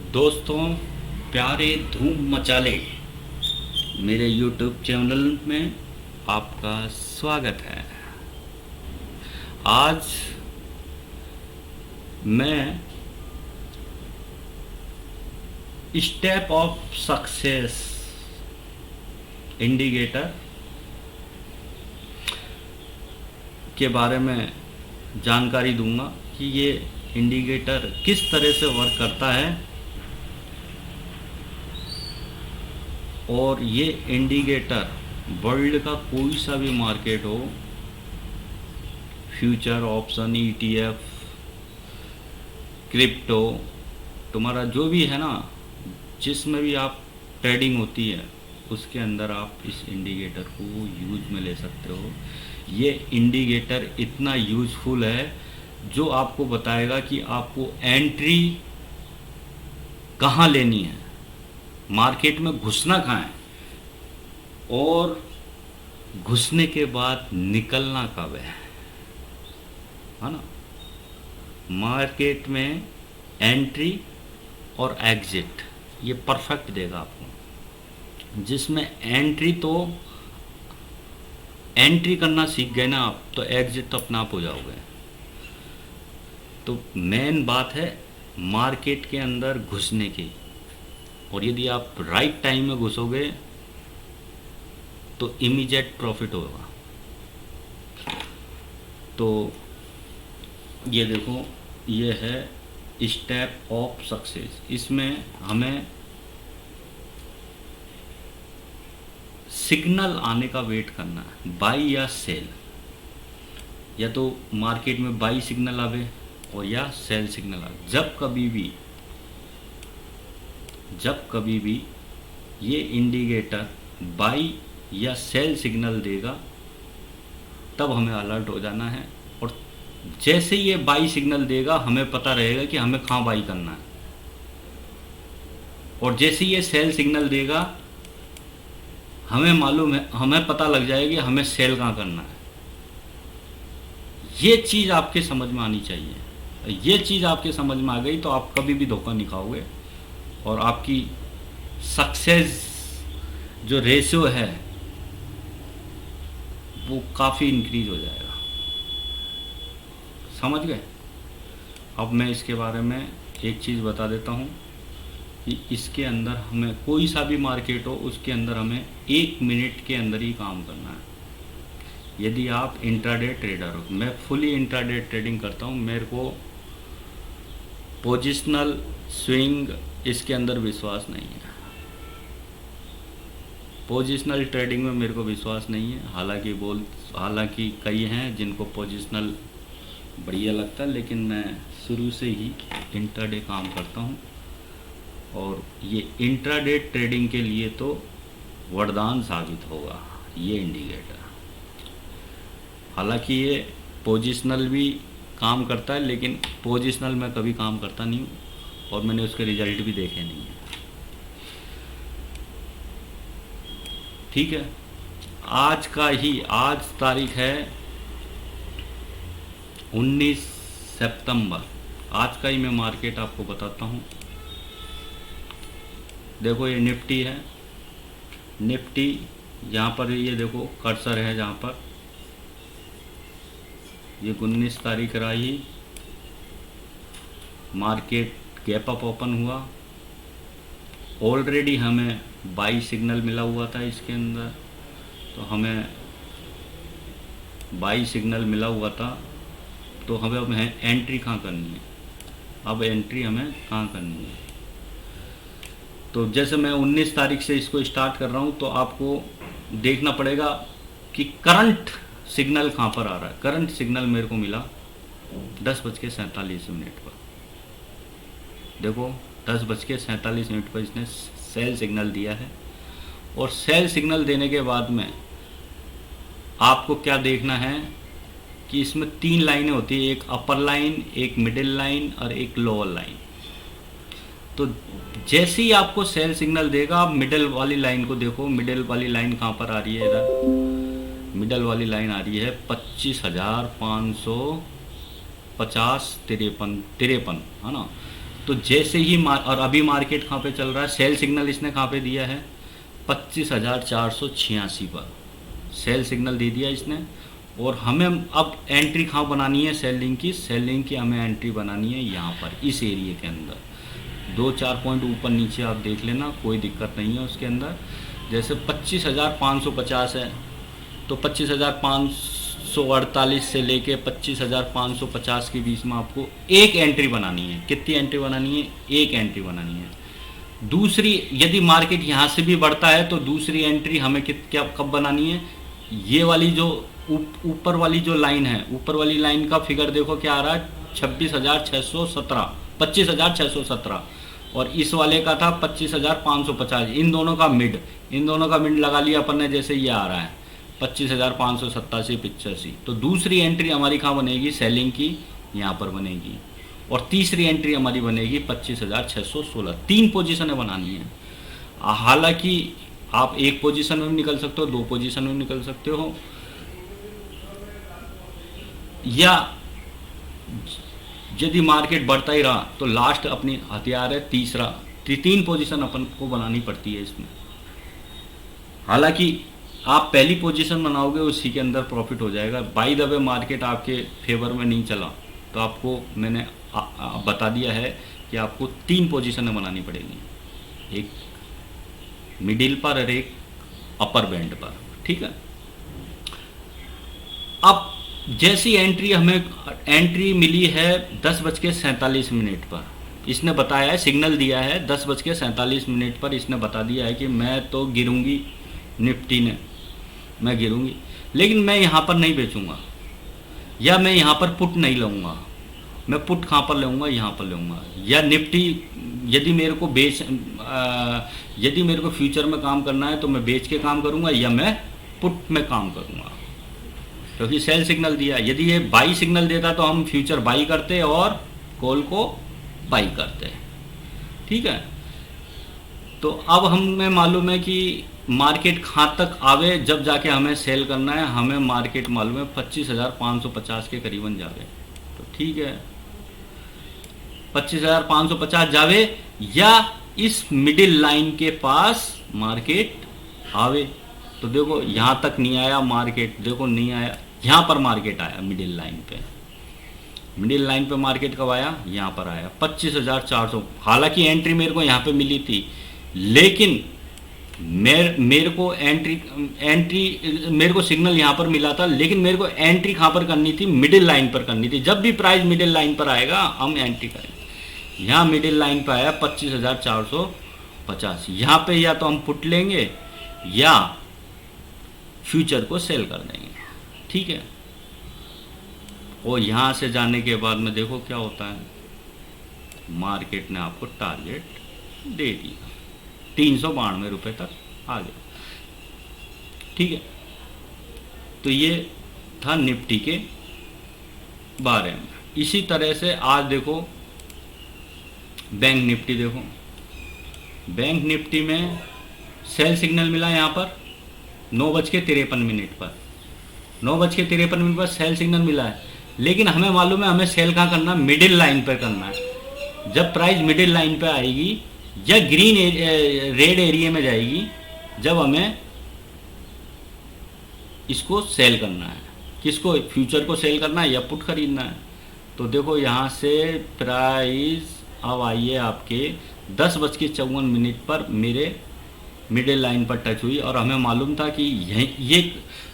दोस्तों, प्यारे धूम मचाले मेरे YouTube चैनल में आपका स्वागत है। आज मैं स्टेप ऑफ सक्सेस इंडिकेटर के बारे में जानकारी दूंगा कि ये इंडिकेटर किस तरह से वर्क करता है और ये इंडिकेटर वर्ल्ड का कोई सा भी मार्केट हो, फ्यूचर, ऑप्शन, ETF, क्रिप्टो, तुम्हारा जो भी है ना, जिसमें भी आप ट्रेडिंग होती है उसके अंदर आप इस इंडिकेटर को यूज में ले सकते हो। ये इंडिकेटर इतना यूजफुल है जो आपको बताएगा कि आपको एंट्री कहाँ लेनी है, मार्केट में घुसना कहाँ है और घुसने के बाद निकलना कब है ना। मार्केट में एंट्री और एग्जिट ये परफेक्ट देगा आपको। जिसमें एंट्री तो एंट्री करना सीख गए ना आप, तो एग्जिट तो अपने आप हो जाओगे। तो मेन बात है मार्केट के अंदर घुसने की, और यदि आप राइट टाइम में घुसोगे तो इमीडिएट प्रॉफिट होगा। तो ये देखो, ये है स्टेप ऑफ सक्सेस। इसमें हमें सिग्नल आने का वेट करना है, बाई या सेल। या तो मार्केट में बाई सिग्नल आवे और या सेल सिग्नल आवे। जब कभी भी ये इंडिकेटर बाई या सेल सिग्नल देगा तब हमें अलर्ट हो जाना है। और जैसे ये बाई सिग्नल देगा हमें पता रहेगा कि हमें कहाँ बाई करना है, और जैसे ये सेल सिग्नल देगा हमें मालूम है, हमें पता लग जाएगा कि हमें सेल कहाँ करना है। ये चीज़ आपके समझ में आनी चाहिए। ये चीज़ आपके समझ में आ गई तो आप कभी भी धोखा नहीं खाओगे और आपकी सक्सेस जो रेशियो है वो काफ़ी इंक्रीज हो जाएगा। समझ गए? अब मैं इसके बारे में एक चीज़ बता देता हूँ कि इसके अंदर हमें कोई सा भी मार्केट हो उसके अंदर हमें 1 मिनट के अंदर ही काम करना है। यदि आप इंट्राडे ट्रेडर हो, मैं फुली इंट्राडे ट्रेडिंग करता हूँ, मेरे को पोजिशनल स्विंग इसके अंदर विश्वास नहीं है। पोजिशनल ट्रेडिंग में मेरे को विश्वास नहीं है। हालांकि कई हैं जिनको पोजिशनल बढ़िया लगता है, लेकिन मैं शुरू से ही इंट्राडे काम करता हूँ और ये इंट्राडे ट्रेडिंग के लिए तो वरदान साबित होगा ये इंडिकेटर। हालांकि ये पोजिशनल भी काम करता है, लेकिन पोजिशनल में कभी काम करता नहीं हूँ और मैंने उसके रिजल्ट भी देखे नहीं है। ठीक है, आज तारीख है 19 सितंबर। आज का ही मैं मार्केट आपको बताता हूँ। देखो, ये निफ्टी है। निफ्टी यहाँ पर ये देखो कर्सर है, जहाँ पर ये 19 तारीख रही, मार्केट गैप अप ओपन हुआ। ऑलरेडी हमें बाई सिग्नल मिला हुआ था इसके अंदर, तो हमें बाई सिग्नल मिला हुआ था, तो हमें एंट्री कहाँ करनी है। अब एंट्री हमें कहाँ करनी है, तो जैसे मैं 19 तारीख से इसको स्टार्ट कर रहा हूँ, तो आपको देखना पड़ेगा कि करंट सिग्नल कहाँ पर आ रहा है। करंट सिग्नल मेरे को मिला 10:47 पर। देखो, 10:47 पर इसने सेल सिग्नल दिया है। और सेल सिग्नल देने के बाद में आपको क्या देखना है कि इसमें 3 लाइनें होती है, एक अपर लाइन, एक मिडिल लाइन और एक लोअर लाइन। तो जैसे ही आपको सेल सिग्नल देगा, आप मिडिल वाली लाइन को देखो। मिडिल वाली लाइन कहाँ पर आ रही है? इधर मिडिल वाली लाइन आ रही है 25,550 53 है ना। तो जैसे ही और अभी मार्केट कहाँ पे चल रहा है, सेल सिग्नल इसने कहाँ पे दिया है, 25,486 पर सेल सिग्नल दे दिया इसने। और हमें अब एंट्री कहाँ बनानी है, सेलिंग की हमें एंट्री बनानी है यहाँ पर, इस एरिया के अंदर 2-4 पॉइंट ऊपर नीचे आप देख लेना, कोई दिक्कत नहीं है उसके अंदर। जैसे 25,550 है तो 25,548 से लेके 25,550 के बीच में आपको एक एंट्री बनानी है। कितनी एंट्री बनानी है, एक एंट्री बनानी है। दूसरी, यदि मार्केट यहाँ से भी बढ़ता है तो दूसरी एंट्री हमें क्या कब बनानी है, ये वाली जो ऊपर वाली जो लाइन है, ऊपर वाली लाइन का फिगर देखो क्या आ रहा है, 25,617 और इस वाले का था 25,550। इन दोनों का मिड लगा लिया अपन ने, जैसे ये आ रहा है 25,587-85। तो दूसरी एंट्री हमारी कहाँ बनेगी, सेलिंग की यहाँ पर बनेगी। और तीसरी एंट्री हमारी बनेगी 25,616। 3 पोजीशनें बनानी है। हालांकि आप एक पोजीशन में भी निकल सकते हो, 2 पोजीशन में भी निकल सकते हो, या यदि मार्केट बढ़ता ही रहा तो लास्ट अपनी हथियार है तीसरा। 3 पोजीशन अपन को बनानी पड़ती है इसमें। हालांकि आप पहली पोजीशन बनाओगे उसी के अंदर प्रॉफिट हो जाएगा। बाय द वे मार्केट आपके फेवर में नहीं चला तो आपको मैंने बता दिया है कि आपको 3 पोजीशनें बनानी पड़ेगी, एक मिडिल पर और एक अपर बैंड पर, ठीक है। अब जैसी एंट्री मिली है 10:47 पर, इसने बताया है, सिग्नल दिया है 10:47 पर, इसने बता दिया है कि मैं तो गिरूंगी, निफ्टी ने मैं गिरूंगी, लेकिन मैं यहाँ पर नहीं बेचूंगा या मैं यहाँ पर पुट नहीं लूँगा। मैं पुट कहाँ पर लूँगा, यहाँ पर लूँगा। या निफ्टी यदि मेरे को फ्यूचर में काम करना है तो मैं बेच के काम करूँगा या मैं पुट में काम करूँगा, क्योंकि सेल सिग्नल दिया। यदि ये बाई सिग्नल देता तो हम फ्यूचर बाई करते और कॉल को बाई करते, ठीक है। तो अब हमें मालूम है कि मार्केट कहाँ तक आवे जब जाके हमें सेल करना है। हमें मार्केट मालूम है 25,550 के करीबन जावे, तो ठीक है 25,550 जावे या इस मिडिल लाइन के पास मार्केट आवे। तो देखो यहाँ तक नहीं आया मार्केट, देखो नहीं आया, यहाँ पर मार्केट आया मिडिल लाइन पे मार्केट कब आया, यहाँ पर आया 25,400। हालांकि एंट्री मेरे को यहाँ पे मिली थी, लेकिन मेरे को मेरे को सिग्नल यहाँ पर मिला था, लेकिन मेरे को एंट्री कहाँ पर करनी थी, मिडिल लाइन पर करनी थी। जब भी प्राइस मिडिल लाइन पर आएगा हम एंट्री करेंगे। यहाँ मिडिल लाइन पर आया 25,450, यहाँ पे या तो हम पुट लेंगे या फ्यूचर को सेल कर देंगे, ठीक है। और यहाँ से जाने के बाद में देखो क्या होता है, मार्केट ने आपको टारगेट दे दिया, 392 रुपये तक आ गया, ठीक है। तो ये था निफ्टी के बारे में। इसी तरह से आज देखो बैंक निफ्टी, देखो बैंक निफ्टी में सेल सिग्नल मिला यहाँ पर 9:53 पर, 9:53 पर सेल सिग्नल मिला है। लेकिन हमें मालूम है हमें सेल कहाँ करना है, मिडिल लाइन पर करना है। जब प्राइस मिडिल लाइन पे आएगी या ग्रीन रेड एरिया में जाएगी, जब हमें इसको सेल करना है। किसको, फ्यूचर को सेल करना है या पुट खरीदना है। तो देखो यहाँ से प्राइस अब आइए आपके 10:54 पर मेरे मिडिल लाइन पर टच हुई, और हमें मालूम था कि ये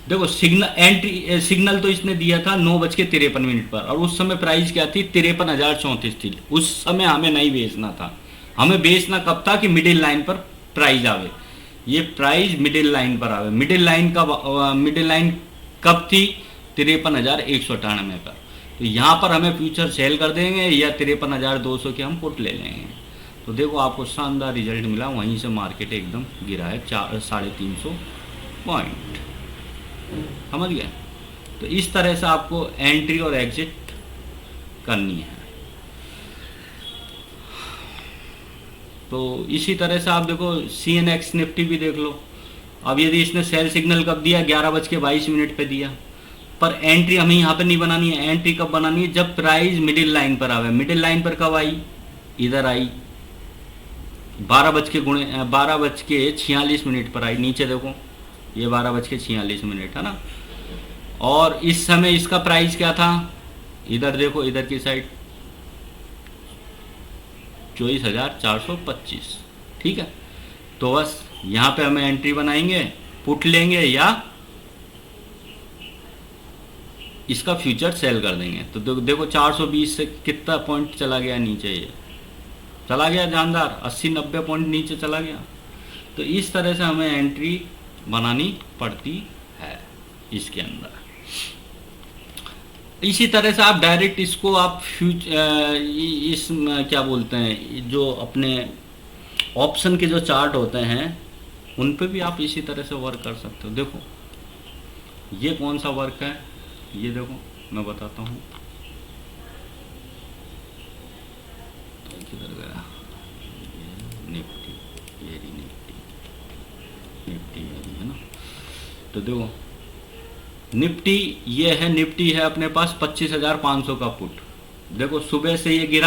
देखो सिग्नल तो इसने दिया था 9:53 पर, और उस समय प्राइस क्या थी, 53,034 थी। उस समय हमें नहीं बेचना था। हमें बेचना कब था कि मिडिल लाइन पर प्राइस आवे, ये प्राइस मिडिल लाइन पर आवे। मिडिल लाइन कब थी, 53,198 पर। तो यहाँ पर हमें फ्यूचर सेल कर देंगे या 53,200 के हम पुट ले लेंगे। तो देखो आपको शानदार रिजल्ट मिला, वहीं से मार्केट एकदम गिरा है 350 पॉइंट, समझ गए। तो इस तरह से आपको एंट्री और एग्जिट करनी है। तो इसी तरह से आप देखो CNX निफ्टी भी देख लो। अब यदि इसने सेल सिग्नल कब दिया, 11:22 पे दिया, पर एंट्री हमें यहाँ पे नहीं बनानी है। एंट्री कब बनानी है, जब प्राइस मिडिल लाइन पर आवे। मिडिल लाइन पर कब आई, इधर आई 12:46 पर आई, नीचे देखो ये 12:46 है ना। और इस समय इसका प्राइस क्या था, इधर देखो इधर की साइड 24,425। ठीक है, तो बस यहाँ पे हमें एंट्री बनाएंगे, पुट लेंगे या इसका फ्यूचर सेल कर देंगे। तो देखो 420 से कितना पॉइंट चला गया नीचे, ये चला गया जानदार, 80-90 पॉइंट नीचे चला गया। तो इस तरह से हमें एंट्री बनानी पड़ती है इसके अंदर। इसी तरह से आप डायरेक्ट इसको आप इस क्या बोलते हैं, जो अपने ऑप्शन के जो चार्ट होते हैं उन पे भी आप इसी तरह से वर्क कर सकते हो। देखो ये कौन सा वर्क है, ये देखो मैं बताता हूँ। किधर गया, निफ्टी, ये निफ्टी है ना। तो देखो निफ्टी ये है, निफ्टी है अपने पास 25,500 का पुट। देखो सुबह से ये गिर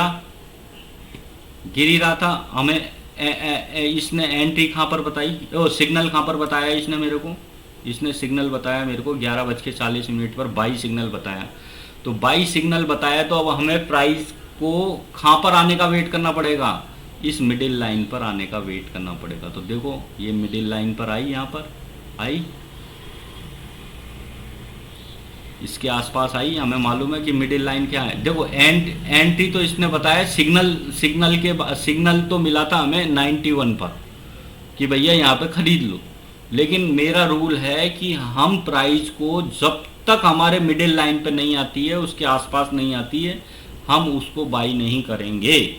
ही रहा था, हमें इसने एंट्री कहाँ पर बताई, सिग्नल कहाँ पर बताया इसने मेरे को, इसने सिग्नल बताया मेरे को 11:40 पर बाई सिग्नल बताया। तो बाई सिग्नल बताया तो अब हमें प्राइस को कहाँ पर आने का वेट करना पड़ेगा, इस मिडिल लाइन पर आने का वेट करना पड़ेगा। तो देखो ये मिडिल लाइन पर आई, यहाँ पर आई, इसके आसपास आई, हमें मालूम है कि मिडिल लाइन क्या है। देखो एंट्री तो इसने बताया, सिग्नल तो मिला था हमें 91 पर कि भैया यहाँ पे खरीद लो। लेकिन मेरा रूल है कि हम प्राइस को जब तक हमारे मिडिल लाइन पे नहीं आती है, उसके आसपास नहीं आती है, हम उसको बाई नहीं करेंगे।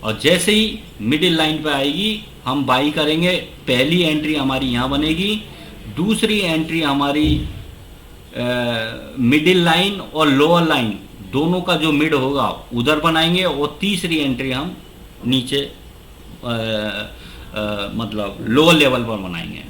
और जैसे ही मिडिल लाइन पे आएगी हम बाई करेंगे। पहली एंट्री हमारी यहाँ बनेगी, दूसरी एंट्री हमारी मिडिल लाइन और लोअर लाइन दोनों का जो मिड होगा उधर बनाएंगे, और तीसरी एंट्री हम नीचे मतलब लोअर लेवल पर बनाएंगे।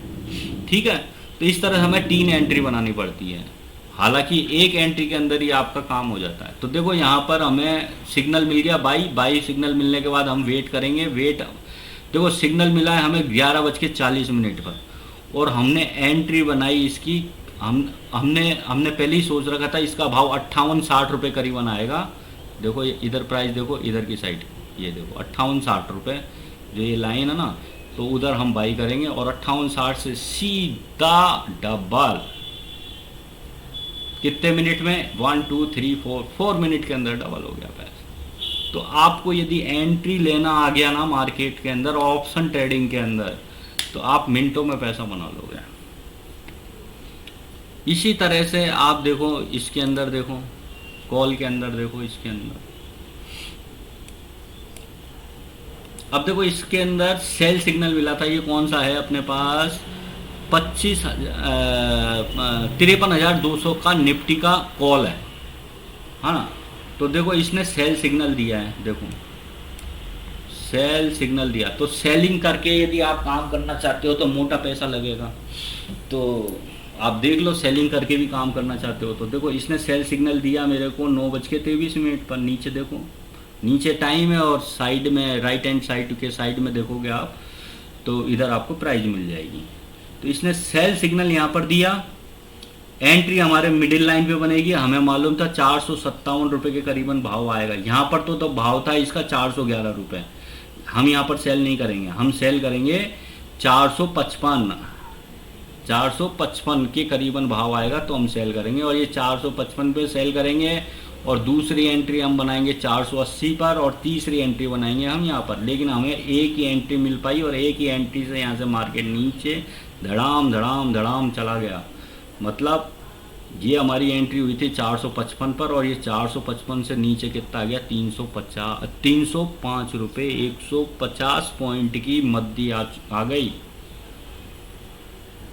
ठीक है, तो इस तरह हमें 3 एंट्री बनानी पड़ती है, हालांकि एक एंट्री के अंदर ही आपका काम हो जाता है। तो देखो यहाँ पर हमें सिग्नल मिल गया बाई सिग्नल मिलने के बाद हम वेट करेंगे। देखो सिग्नल मिला है हमें 11:40 पर, और हमने एंट्री बनाई इसकी, हमने पहले ही सोच रखा था इसका भाव 58-60 रुपये करीबन आएगा। देखो इधर प्राइस देखो, इधर की साइड ये देखो 58-60 रुपये जो ये लाइन है ना, तो उधर हम बाई करेंगे और 58-60 से सीधा डबल कितने मिनट में, 1 2 3 4 मिनट के अंदर डबल हो गया पैसा। तो आपको यदि एंट्री लेना आ गया ना मार्केट के अंदर, ऑप्शन ट्रेडिंग के अंदर, तो आप मिनटों में पैसा बना लोगे। इसी तरह से आप देखो इसके अंदर, देखो कॉल के अंदर, देखो इसके अंदर, अब देखो इसके अंदर सेल सिग्नल मिला था। ये कौन सा है अपने पास, 53,200 का निफ्टी का कॉल है ना। तो देखो इसने सेल सिग्नल दिया है, देखो सेल सिग्नल दिया। तो सेलिंग करके यदि आप काम करना चाहते हो तो मोटा पैसा लगेगा, तो आप देख लो सेलिंग करके भी काम करना चाहते हो तो देखो इसने सेल सिग्नल दिया मेरे को 9:23 पर। नीचे देखो, नीचे टाइम है और साइड में राइट हैंड साइड के साइड में देखोगे आप तो इधर आपको प्राइस मिल जाएगी। तो इसने सेल सिग्नल यहाँ पर दिया, एंट्री हमारे मिडिल लाइन पे बनेगी। हमें मालूम था 457 रुपये के करीबन भाव आएगा यहाँ पर, तो भाव था इसका 411 रुपये। हम यहाँ पर सेल नहीं करेंगे, हम सेल करेंगे 455 के करीबन भाव आएगा तो हम सेल करेंगे, और ये 455 पे सेल करेंगे। और दूसरी एंट्री हम बनाएंगे 480 पर, और तीसरी एंट्री बनाएंगे हम यहाँ पर। लेकिन हमें एक ही एंट्री मिल पाई, और एक ही एंट्री से यहाँ से मार्केट नीचे धड़ाम धड़ाम धड़ाम चला गया। मतलब ये हमारी एंट्री हुई थी 455 पर, और ये 455 से नीचे कितना आ गया, 305 रुपये, 150 पॉइंट की मद्दी आ गई।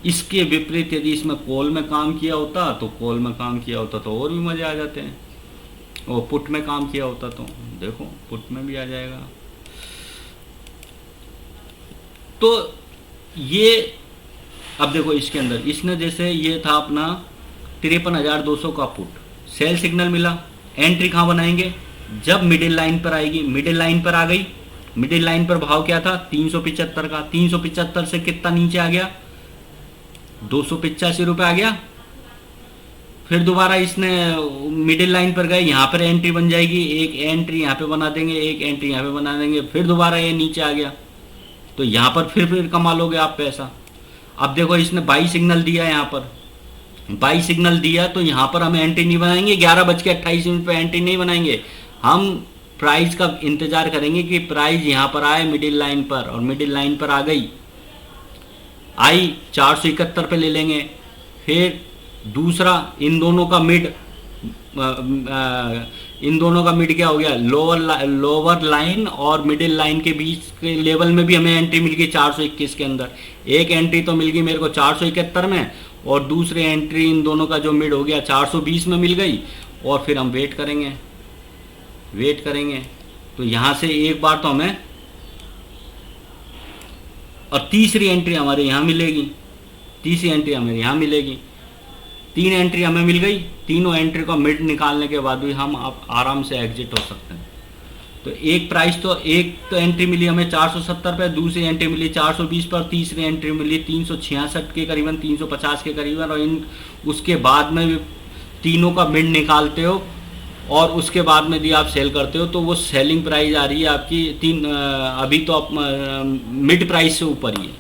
इसके विपरीत यदि इसमें कॉल में काम किया होता तो और भी मजे आ जाते हैं। और पुट में काम किया होता तो देखो पुट में भी आ जाएगा। तो ये अब देखो इसके अंदर इसने जैसे ये था अपना 53,200 का पुट, सेल सिग्नल मिला, एंट्री कहाँ बनाएंगे, जब मिडिल लाइन पर आएगी, मिडिल लाइन पर आ गई, मिडिल लाइन पर भाव क्या था 375 का, 375 से कितना नीचे आ गया 285 रुपये आ गया। फिर दोबारा इसने मिडिल लाइन पर गए, यहाँ पर एंट्री बन जाएगी, एक एंट्री यहाँ पे बना देंगे, एक एंट्री यहाँ पे बना देंगे, फिर दोबारा ये नीचे आ गया, तो यहाँ पर फिर कमा लोगे आप पैसा। अब देखो इसने बाई सिग्नल दिया, यहाँ पर बाई सिग्नल दिया, तो यहाँ पर हम एंट्री नहीं बनाएंगे, 11:28 पे एंट्री नहीं बनाएंगे, हम प्राइस का इंतजार करेंगे कि प्राइस यहाँ पर आए मिडिल लाइन पर, और मिडिल लाइन पर आ गई, आई 471 पे ले लेंगे। फिर दूसरा इन दोनों का मिड, इन दोनों का मिड क्या हो गया, लोअर लाइन और मिडिल लाइन के बीच के लेवल में भी हमें एंट्री मिल गई 421 के अंदर। एक एंट्री तो मिल गई मेरे को 471 में, और दूसरी एंट्री इन दोनों का जो मिड हो गया 420 में मिल गई। और फिर हम वेट करेंगे, तो यहाँ से एक बार तो हमें, और तीसरी एंट्री हमारे यहाँ मिलेगी, तीसरी एंट्री हमें यहाँ मिलेगी, 3 एंट्री हमें मिल गई। तीनों एंट्री का मिड निकालने के बाद भी हम आराम से एग्जिट हो सकते हैं। तो एक प्राइस तो, एक तो एंट्री मिली हमें 470 पे, दूसरी एंट्री मिली 420 पर, तीसरी एंट्री मिली 366 के करीबन, 350 के करीबन, और इन उसके बाद में भी तीनों का मिड निकालते हो और उसके बाद में यदि आप सेल करते हो तो वो सेलिंग प्राइस आ रही है आपकी अभी तो आप मिड प्राइस से ऊपर ही है,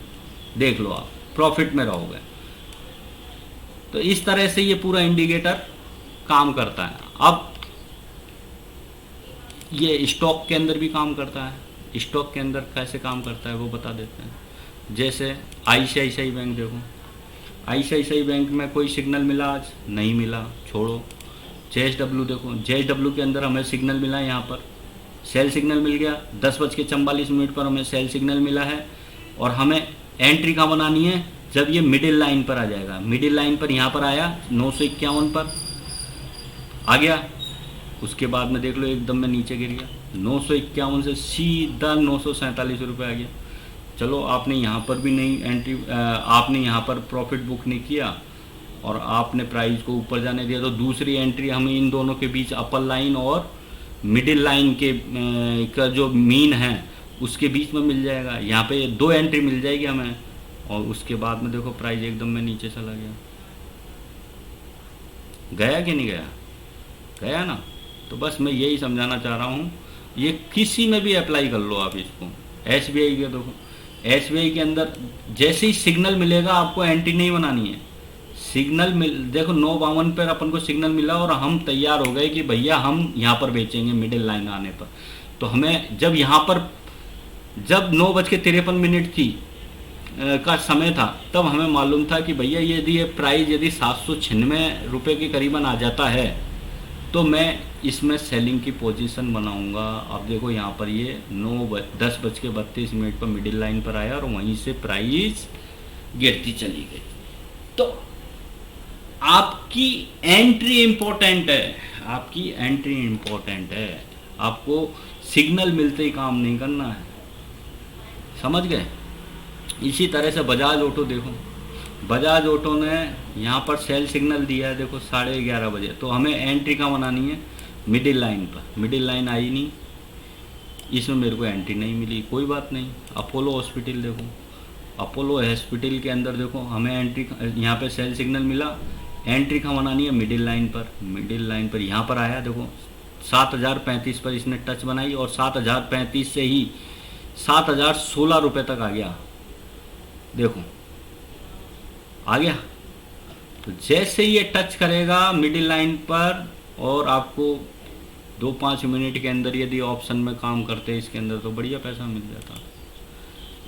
देख लो आप प्रॉफिट में रहोगे। तो इस तरह से ये पूरा इंडिकेटर काम करता है। अब ये स्टॉक के अंदर भी काम करता है। स्टॉक के अंदर कैसे काम करता है वो बता देते हैं। जैसे ICICI बैंक देखो, ICICI बैंक में कोई सिग्नल मिला आज, नहीं मिला, छोड़ो। JSW देखो, JSW के अंदर हमें सिग्नल मिला है, यहाँ पर सेल सिग्नल मिल गया, 10:44 पर हमें सेल सिग्नल मिला है। और हमें एंट्री कहाँ बनानी है, जब ये मिडिल लाइन पर आ जाएगा। मिडिल लाइन पर यहाँ पर आया 951 पर आ गया, उसके बाद में देख लो एकदम में नीचे गिर गया, 951 से सीधा 947 रुपये आ गया। चलो आपने यहाँ पर भी नहीं एंट्री, आपने यहाँ पर प्रॉफिट बुक नहीं किया और आपने प्राइस को ऊपर जाने दिया, तो दूसरी एंट्री हमें इन दोनों के बीच अपर लाइन और मिडिल लाइन के का जो मीन है उसके बीच में मिल जाएगा। यहाँ पे 2 एंट्री मिल जाएगी हमें, और उसके बाद में देखो प्राइस एकदम में नीचे चला गया। गया कि नहीं गया, गया ना। तो बस मैं यही समझाना चाह रहा हूँ, ये किसी में भी अप्लाई कर लो आप इसको। SBI के देखो, SBI के अंदर जैसे ही सिग्नल मिलेगा आपको एंट्री नहीं बनानी है। सिग्नल मिल, देखो 952 पर अपन को सिग्नल मिला और हम तैयार हो गए कि भैया हम यहाँ पर बेचेंगे मिडिल लाइन आने पर। तो हमें जब यहाँ पर जब 9:53 थी का समय था, तब हमें मालूम था कि भैया यदि ये प्राइस यदि 796 रुपये के करीबन आ जाता है तो मैं इसमें सेलिंग की पोजीशन बनाऊंगा। अब देखो यहाँ पर ये 10:32 पर मिडिल लाइन पर आया और वहीं से प्राइस गिरती चली गई। तो आपकी एंट्री इम्पोर्टेंट है, आपकी एंट्री इम्पोर्टेंट है। आपको सिग्नल मिलते ही काम नहीं करना है, समझ गए। इसी तरह से बजाज ऑटो देखो, बजाज ऑटो ने यहाँ पर सेल सिग्नल दिया है, देखो 11:30 बजे। तो हमें एंट्री कहाँ बनानी है, मिडिल लाइन पर। मिडिल लाइन आई नहीं, इसमें मेरे को एंट्री नहीं मिली, कोई बात नहीं। अपोलो हॉस्पिटल देखो, अपोलो हॉस्पिटल के अंदर देखो हमें एंट्री, यहाँ पे सेल सिग्नल मिला, एंट्री कहाँ बनानी है, मिडिल लाइन पर। मिडिल लाइन पर यहाँ पर आया, देखो 7035 पर इसने टच बनाई और 7035 से ही 7016 रुपये तक आ गया, देखो आ गया। तो जैसे ही ये टच करेगा मिडिल लाइन पर, और आपको 2-5 मिनट के अंदर यदि ऑप्शन में काम करते हैं इसके अंदर तो बढ़िया पैसा मिल जाता।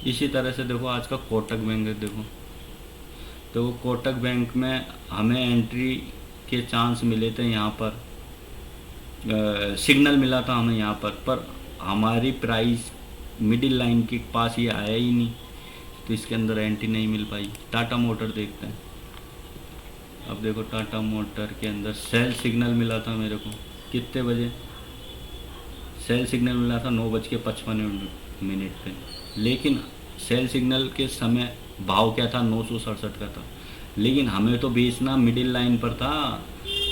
इसी तरह से देखो आज का कोटक बैंक है, देखो तो कोटक बैंक में हमें एंट्री के चांस मिले थे, यहाँ पर सिग्नल मिला था हमें यहाँ पर हमारी प्राइस मिडिल लाइन के पास ये आया ही नहीं, तो इसके अंदर एंट्री नहीं मिल पाई। टाटा मोटर देखते हैं, अब देखो टाटा मोटर के अंदर सेल सिग्नल मिला था मेरे को, कितने बजे सेल सिग्नल मिला था, 9:55 पे, लेकिन सेल सिग्नल के समय भाव क्या था, 967 का था। लेकिन हमें तो बेचना मिडिल लाइन पर था,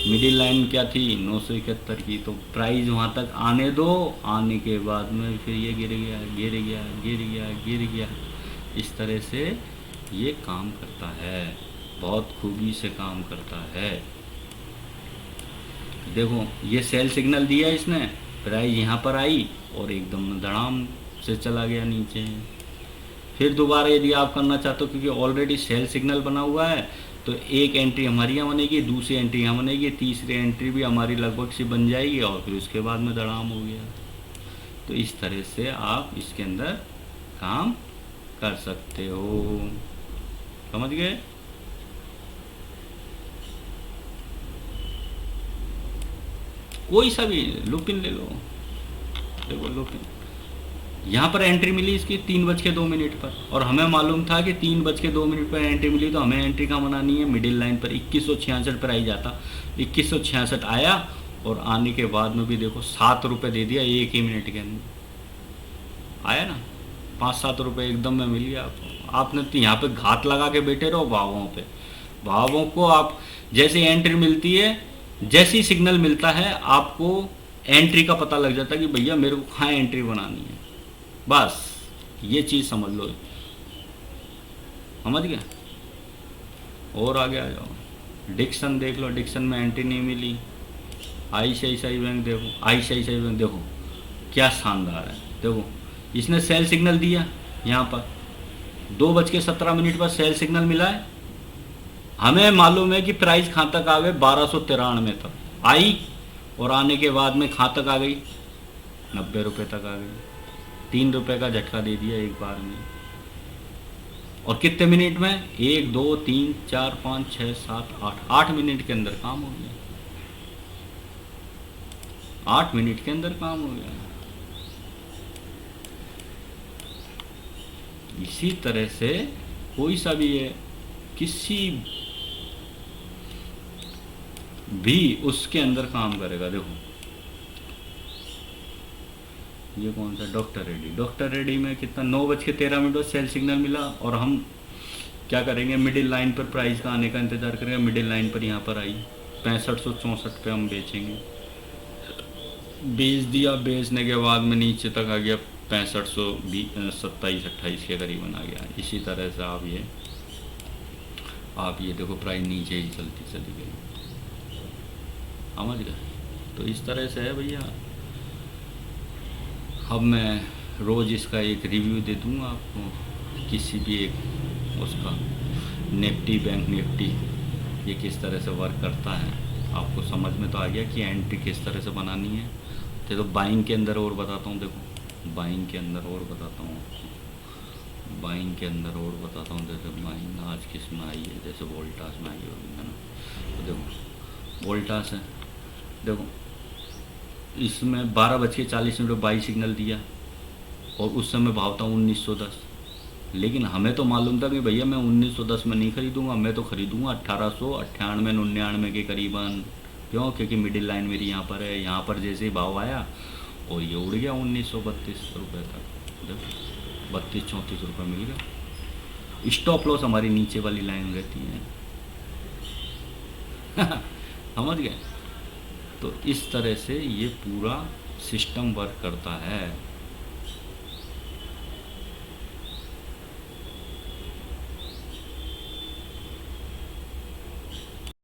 मिडिल लाइन क्या थी 971 की, तो प्राइस वहाँ तक आने दो, आने के बाद में फिर ये गिर गया गिर गया गिर गया गिर गया। इस तरह से ये काम करता है, बहुत खूबी से काम करता है। देखो ये सेल सिग्नल दिया इसने, प्राइस यहाँ पर आई और एकदम धड़ाम से चला गया नीचे। फिर दोबारा यदि आप करना चाहते हो, क्योंकि ऑलरेडी सेल सिग्नल बना हुआ है, तो एक एंट्री हमारी यहाँ बनेगी, दूसरी एंट्री यहाँ बनेगी, तीसरी एंट्री भी हमारी लगभग सी बन जाएगी और फिर उसके बाद में धड़ाम हो गया। तो इस तरह से आप इसके अंदर काम कर सकते हो, समझ गए। कोई सा भी लुपिन ले लो, देखो लुपिन यहाँ पर एंट्री मिली इसकी 3:02 पर, और हमें मालूम था कि 3:02 पर एंट्री मिली, तो हमें एंट्री कहाँ बनानी है, मिडिल लाइन पर 2166 पर आई जाता। 2166 आया और आने के बाद में भी देखो 7 रुपये दे दिया एक ही मिनट के अंदर, आया ना 5-7 रुपये एकदम में मिल गया आपको। आपने तो यहाँ पे घात लगा के बैठे रहो भावों पे, भावों को आप जैसे एंट्री मिलती है, जैसी सिग्नल मिलता है आपको एंट्री का पता लग जाता है कि भैया मेरे को कहाँ एंट्री बनानी है, बस ये चीज़ समझ लो, समझ गया। और आगे आ जाओ, डिक्सन देख लो, डिक्सन में एंट्री नहीं मिली। ICICI बैंक देखो, ICICI बैंक देखो क्या शानदार है, देखो इसने सेल सिग्नल दिया यहाँ पर 2:17 पर सेल सिग्नल मिला है। हमें मालूम है कि प्राइस कहाँ तक आ गए 1293 तक आई, और आने के बाद में कहाँ तक आ गई 90 रुपये तक आ गई। 3 रुपये का झटका दे दिया एक बार में, और कितने मिनट में, 1 2 3 4 5 6 7 8 मिनट के अंदर काम हो गया, 8 मिनट के अंदर काम हो गया। इसी तरह से कोई सा भी है, किसी भी उसके अंदर काम करेगा। देखो ये कौन सा, डॉक्टर रेड्डी, डॉक्टर रेड्डी में कितना 9:13 पर सेल सिग्नल मिला, और हम क्या करेंगे, मिडिल लाइन पर प्राइस का आने का इंतज़ार करेंगे। मिडिल लाइन पर यहाँ पर आई 6564 पे हम बेचेंगे, बेच दिया, बेचने के बाद में नीचे तक आ गया 6527-28 के करीबन आ गया। इसी तरह से आप ये देखो प्राइस नीचे ही चलती चली गई, समझ गए। तो इस तरह से है भैया। अब मैं रोज़ इसका एक रिव्यू दे दूँगा आपको, किसी भी एक उसका, निफ्टी, बैंक निफ्टी, ये किस तरह से वर्क करता है। आपको समझ में तो आ गया कि एंट्री किस तरह से बनानी है। तो बाइंग के अंदर और बताता हूँ, देखो बाइंग के अंदर और बताता हूँ आपको, बाइंग के अंदर और बताता हूँ। जैसे बाइंग आज किस में आई है, जैसे वोल्टास में आई होगी, है ना। तो देखो वोल्टास है, देखो इसमें 12:40 बाई सिग्नल दिया, और उस समय भाव था 1910। लेकिन हमें तो मालूम था कि भैया मैं 1910 में नहीं खरीदूंगा, मैं तो खरीदूंगा 1898-99 के करीबन। क्यों, क्योंकि मिडिल लाइन मेरी यहाँ पर है। यहाँ पर जैसे ही भाव आया और ये उड़ गया 1932 रुपये तक, देखो 32-34 रुपये मिल गया। स्टॉप लॉस हमारी नीचे वाली लाइन रहती है समझ गए। तो इस तरह से ये पूरा सिस्टम वर्क करता है।